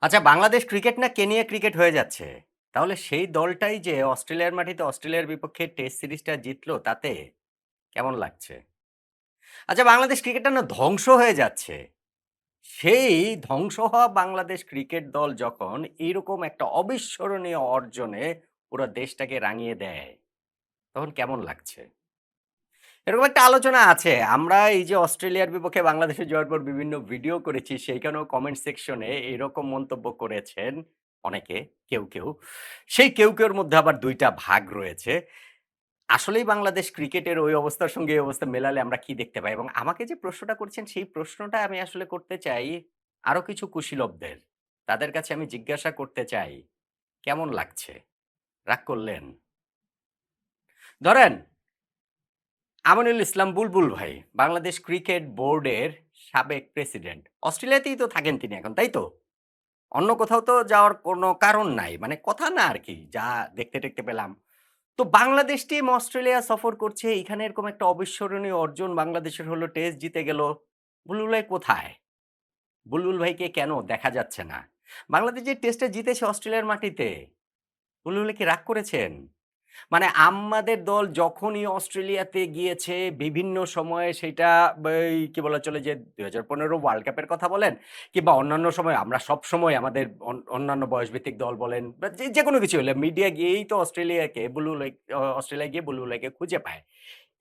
আচ্ছা, বাংলাদেশ ক্রিকেট না Kenya cricket হয়ে যাচ্ছে। তাহলে সেই দলটাই যে অস্ট্রেলিয়ার মাটিতে অস্ট্রেলিয়ার বিপক্ষে টেস্ট সিরিজটা জিতলো তাতে কেমন লাগছে? আচ্ছা, বাংলাদেশ ক্রিকেটটা না ধ্বংস হয়ে যাচ্ছে। সেই ধ্বংস হওয়া বাংলাদেশ ক্রিকেট দল যখন এরকম একটা অবিস্মরণীয় অর্জনে পুরো দেশটাকে রাঙিয়ে দেয়, তখন কেমন লাগছে? এরকম একটা আলোচনা আছে। আমরা এই যে অস্ট্রেলিয়ার বিপক্ষে বাংলাদেশের জয়ের পর বিভিন্ন ভিডিও করেছি, সেইখানেও কমেন্ট সেকশনে এরকম মন্তব্য করেছেন অনেকে, কেউ। সেই কেউর মধ্যে আবার ২ টা ভাগ রয়েছে। আসলেই বাংলাদেশ ক্রিকেটের ওই অবস্থার সঙ্গে এই অবস্থা মেলালে আমরা কি দেখতে পাই? এবং আমাকে যে প্রশ্নটা করছেন সেই প্রশ্নটা আমি আসলে করতে চাই আরো কিছু কুশীলবদের। তাদের কাছে আমি জিজ্ঞাসা করতে চাই, "কেমন লাগছে? রাগ করলেন?" ধরেন আমিনুল ইসলাম বুলবুল ভাই, বাংলাদেশ ক্রিকেট বোর্ডের সাবেক প্রেসিডেন্ট। অস্ট্রেলিয়াতেই তো থাকেন তিনি এখন, তাই তো? অন্য কোথাও তো যাওয়ার কোনো কারণ নাই। মানে কথা না আরকি, যা দেখতে পেলাম। তো বাংলাদেশ টিম অস্ট্রেলিয়া সফর করছে। এখানে এরকম একটা অবিস্মরণীয় অর্জন বাংলাদেশের হলো, টেস্ট জিতে গেল। বুলবুল ভাই কোথায়? বুলবুল ভাইকে কেন দেখা যাচ্ছে না? বাংলাদেশ যে টেস্টটা জিতেছে অস্ট্রেলিয়ার মাটিতে, বুলবুল ভাই কি রাগ করেছেন? মানে আমাদের দল যখনই অস্ট্রেলিয়াতে গিয়েছে বিভিন্ন সময়ে সেটা কি বলা চলে যে ২০১৫ ওয়ার্ল্ড কাপের কথা বলেন কিংবা অন্যান্য সময় আমরা সবসময় আমাদের অন্যান্য বয়সভিত্তিক দল বলেন বা যেকোনো কিছু হলে মিডিয়া গিয়েই তো অস্ট্রেলিয়া গিয়ে বুলবুল ভাইকে খুঁজে পায়।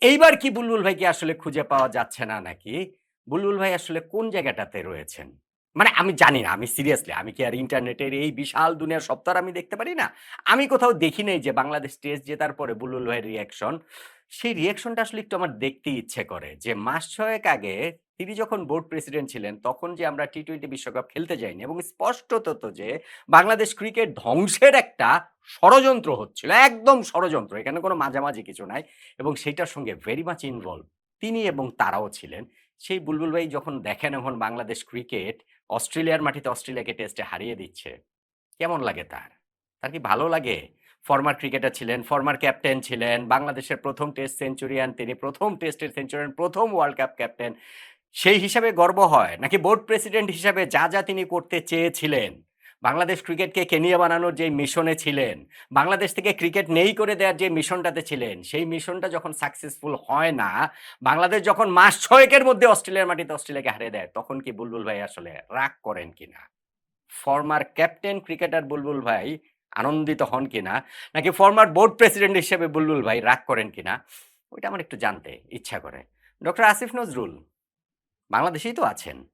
এইবার কি বুলবুল ভাইকে আসলে খুঁজে পাওয়া যাচ্ছে না নাকি? বুলবুল ভাই আসলে কোন জায়গাটাতে রয়েছেন? মানে আমি জানি না। আমি সিরিয়াসলি আমি কি আর ইন্টারনেটের এই বিশাল দুনিয়ার সব তো আর আমি দেখতে পারি না? আমি কোথাও দেখি নাই যে বাংলাদেশ টেস্ট জেতার পরে বুলবুল ভাইয়ের রিঅ্যাকশন। সেই রিঅ্যাকশনটা আসলে একটু আমার দেখতে ইচ্ছে করে যে মাস ৬ আগে তিনি যখন বোর্ড প্রেসিডেন্ট ছিলেন তখন যে আমরা টি-২০ বিশ্বকাপ খেলতে যাইনি এবং স্পষ্টত তো যে বাংলাদেশ ক্রিকেট ধ্বংসের একটা ষড়যন্ত্র হচ্ছিল। একদম ষড়যন্ত্র। এখানে কোনো মাঝামাঝি কিছু নাই এবং সেইটার সঙ্গে ভেরি মাচ ইনভলভড তিনি এবং তারাও ছিলেন। সেই বুলবুল ভাই যখন দেখেন এখন বাংলাদেশ ক্রিকেট অস্ট্রেলিয়ার মাটিতে অস্ট্রেলিয়াকে টেস্টে হারিয়ে দিচ্ছে। কেমন লাগে তার? তার কি ভালো লাগে? ফরমার ক্রিকেটার ছিলেন, ফরমার ক্যাপ্টেন ছিলেন, বাংলাদেশের ১ম টেস্ট সেঞ্চুরিয়ান তিনি, ১ম টেস্টের সেঞ্চুরিয়ান, ১ম ওয়ার্ল্ড কাপ ক্যাপ্টেন। সেই হিসাবে গর্ব হয়? নাকি বোর্ড প্রেসিডেন্ট হিসাবে যা তিনি করতে চেয়েছিলেন, বাংলাদেশ ক্রিকেটকে কেনিয়া বানানোর যে মিশনে ছিলেন, বাংলাদেশ থেকে ক্রিকেট নেই করে দেওয়ার যে মিশনটাতে ছিলেন, সেই মিশনটা যখন সাকসেসফুল হয় না, বাংলাদেশ যখন মাস ৬ এর মধ্যে অস্ট্রেলিয়ার মাটিতে অস্ট্রেলিয়াকে হারিয়ে দেয়, তখন কি বুলবুল ভাই আসলে রাগ করেন কিনা? ফরমার ক্যাপ্টেন ক্রিকেটার বুলবুল ভাই আনন্দিত হন কিনা? নাকি ফরমার বোর্ড প্রেসিডেন্ট হিসেবে বুলবুল ভাই রাগ করেন কিনা? ওইটা আমার একটু জানতে ইচ্ছা করে। ডক্টর আসিফ নজরুল বাংলাদেশেই তো আছেন।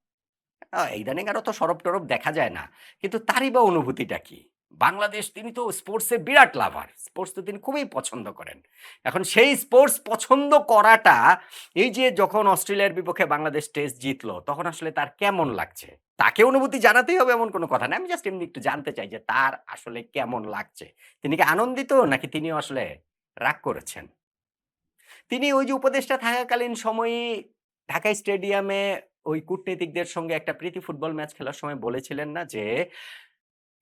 ইদানিং আর অত সরব-টরব দেখা যায় না। কিন্তু তারই বা অনুভূতিটা কি? বাংলাদেশ তিনি তো স্পোর্টস এর বিরাট লাভার। স্পোর্টস তো তিনি খুবই পছন্দ করেন। এখন সেই স্পোর্টস পছন্দ করাটা এই যে যখন অস্ট্রেলিয়ার বিপক্ষে বাংলাদেশ টেস্ট জিতলো, তখন আসলে তার কেমন লাগছে? তাকে অনুভূতি জানাতেই হবে এমন কোনো কথা না। আমি জাস্ট এমনি একটু জানতে চাই যে তার আসলে কেমন লাগছে? তিনি কি আনন্দিত নাকি তিনিও আসলে রাগ করেছেন? তিনি ওই যে উপদেষ্টা থাকাকালীন সময়েই ঢাকা স্টেডিয়ামে ওই কূটনীতিকদের সঙ্গে একটা প্রীতি ফুটবল ম্যাচ খেলার সময় বলেছিলেন না যে,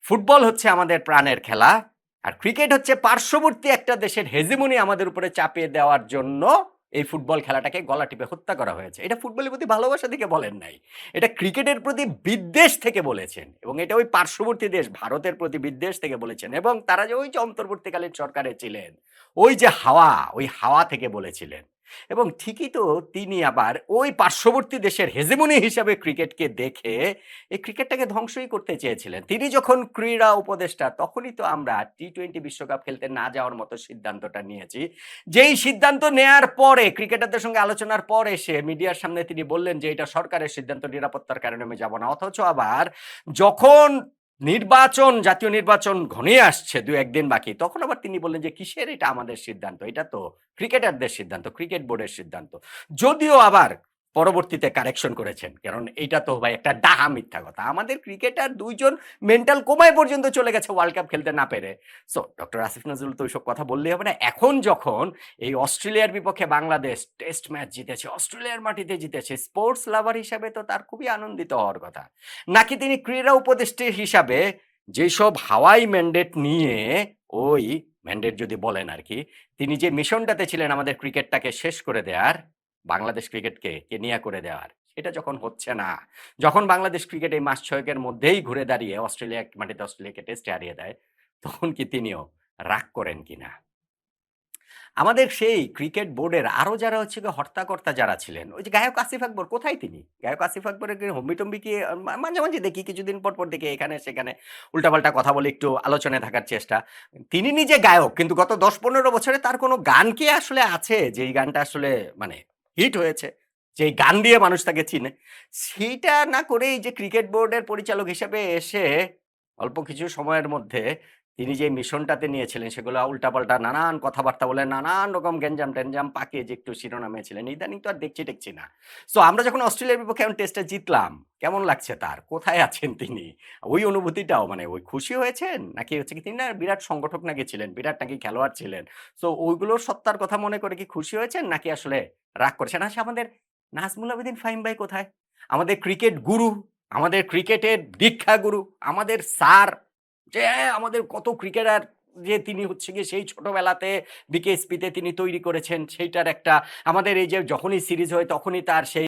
"ফুটবল হচ্ছে আমাদের প্রাণের খেলা। আর ক্রিকেট হচ্ছে পার্শ্ববর্তী একটা দেশের হেজিমনি আমাদের উপরে চাপিয়ে দেওয়ার জন্য এই ফুটবল খেলাটাকে গলা টিপে হত্যা করা হয়েছে।" এটা ফুটবলের প্রতি ভালোবাসা থেকে বলেন নাই। এটা ক্রিকেটের প্রতি বিদ্বেষ থেকে বলেছেন এবং এটা ওই পার্শ্ববর্তী দেশ ভারতের প্রতি বিদ্বেষ থেকে বলেছেন এবং তারা যে ওই যে অন্তর্বর্তীকালীন সরকারে ছিলেন, ওই যে হাওয়া, ওই হাওয়া থেকে বলেছিলেন। এবং ঠিকই তো তিনি আবার ওই পার্শ্ববর্তী দেশের হেজেমনি হিসাবে ক্রিকেটকে দেখে এই ক্রিকেটটাকে ধ্বংসই করতে চেয়েছিলেন। তিনি যখন ক্রীড়া উপদেষ্টা তখনই তো আমরা টি-২০ বিশ্বকাপ খেলতে না যাওয়ার মতো সিদ্ধান্তটা নিয়েছি। যেই সিদ্ধান্ত নেয়ার পরে ক্রিকেটারদের সঙ্গে আলোচনার পর এসে মিডিয়ার সামনে তিনি বললেন যে, "এটা সরকারের সিদ্ধান্ত, নিরাপত্তার কারণে আমি যাব না।" অথচ আবার যখন জাতীয় নির্বাচন ঘনিয়ে আসছে ২-১ দিন বাকি, তখন আবার তিনি বললেন যে, "কিসের এটা আমাদের সিদ্ধান্ত? এটা তো ক্রিকেটারদের সিদ্ধান্ত, ক্রিকেট বোর্ডের সিদ্ধান্ত।" যদিও আবার পরবর্তীতে কারেকশন করেছেন। কারণ এইটা তো ভাই একটা ডাহা মিথ্যা কথা। আমাদের ক্রিকেটার ২ জন মেন্টাল কোমায় পর্যন্ত চলে গেছে ওয়ার্ল্ড কাপ খেলতে না পেরে। সো ডক্টর আসিফ নজরুল তো ওইসব কথা বললেই হবে না। এখন যখন এই অস্ট্রেলিয়ার বিপক্ষে বাংলাদেশ টেস্ট ম্যাচ জিতেছে, অস্ট্রেলিয়ার মাটিতে জিতেছে, স্পোর্টস লাভার হিসাবে তো তার খুবই আনন্দিত হওয়ার কথা। নাকি তিনি ক্রীড়া উপদেষ্টা হিসাবে যেসব হাওয়াই ম্যান্ডেট নিয়ে ওই ম্যান্ডেট যদি বলেন আরকি, তিনি যে মিশনটাতে ছিলেন আমাদের ক্রিকেটটাকে শেষ করে দেয়ার বাংলাদেশ ক্রিকেটকে কেনিয়া করে দেওয়ার। সেটা যখন হচ্ছে না, যখন বাংলাদেশ ক্রিকেট এই মাস ৬ এর মধ্যেই ঘুরে দাঁড়িয়ে অস্ট্রেলিয়া মাটিতে অস্ট্রেলিয়াকে টেস্টে হারিয়ে দেয়, তখন কি তিনিও রাগ করেন কিনা? আমাদের সেই ক্রিকেট বোর্ডের আরো যারা হচ্ছে গিয়ে হর্তাকর্তা যারা ছিলেন, ওই যে গায়ক আসিফ আকবর কোথায় তিনি? গায়ক আসিফ আকবরের কি হম্বি-টম্বি কি মাঝে, মাঝে দেখি কিছুদিন পর দেখি এখানে সেখানে উল্টাপাল্টা কথা বলে একটু আলোচনায় থাকার চেষ্টা। তিনি নিজে গায়ক কিন্তু গত ১০-১৫ বছরে তার কোনো গান কি আসলে আছে যেই গানটা আসলে মানে হিট হয়েছে? যেই গান দিয়ে মানুষ তাকে চিনে? সেইটা না করে এই যে ক্রিকেট বোর্ডের পরিচালক হিসেবে এসে অল্প কিছু সময়ের মধ্যে তিনি যে মিশনটাতে নিয়েছিলেন সেগুলো উল্টাপাল্টা নানান কথাবার্তা বলে নানান রকম গ্যাঞ্জাম-ট্যাঞ্জাম পাকিয়ে যে একটু শিরোনামে ছিলেন। ইদানিং তো আর দেখছি-টেকছি না। সো আমরা যখন অস্ট্রেলিয়ার বিপক্ষে এখন টেস্টটা জিতলাম, কেমন লাগছে তার? কোথায় আছেন তিনি? ওই অনুভূতিটাও মানে ওই খুশি হয়েছেন? নাকি হচ্ছে কি তিনি না বিরাট সংগঠক নাকি ছিলেন, বিরাট নাকি খেলোয়াড় ছিলেন। সো ওইগুলোর সত্তার কথা মনে করে কি খুশি হয়েছেন? নাকি আসলে রাগ করেছেন? আচ্ছা আমাদের নাজমুল আবেদীন ফাহিম ভাই কোথায়? আমাদের ক্রিকেট গুরু, আমাদের ক্রিকেটের দীক্ষা গুরু, আমাদের স্যার যে আমাদের কত ক্রিকেটার যে তিনি হচ্ছে গিয়ে সেই ছোটবেলাতে বিকেএসপিতে তিনি তৈরি করেছেন সেইটার একটা আমাদের এই যে যখনই সিরিজ হয় তখনই তার সেই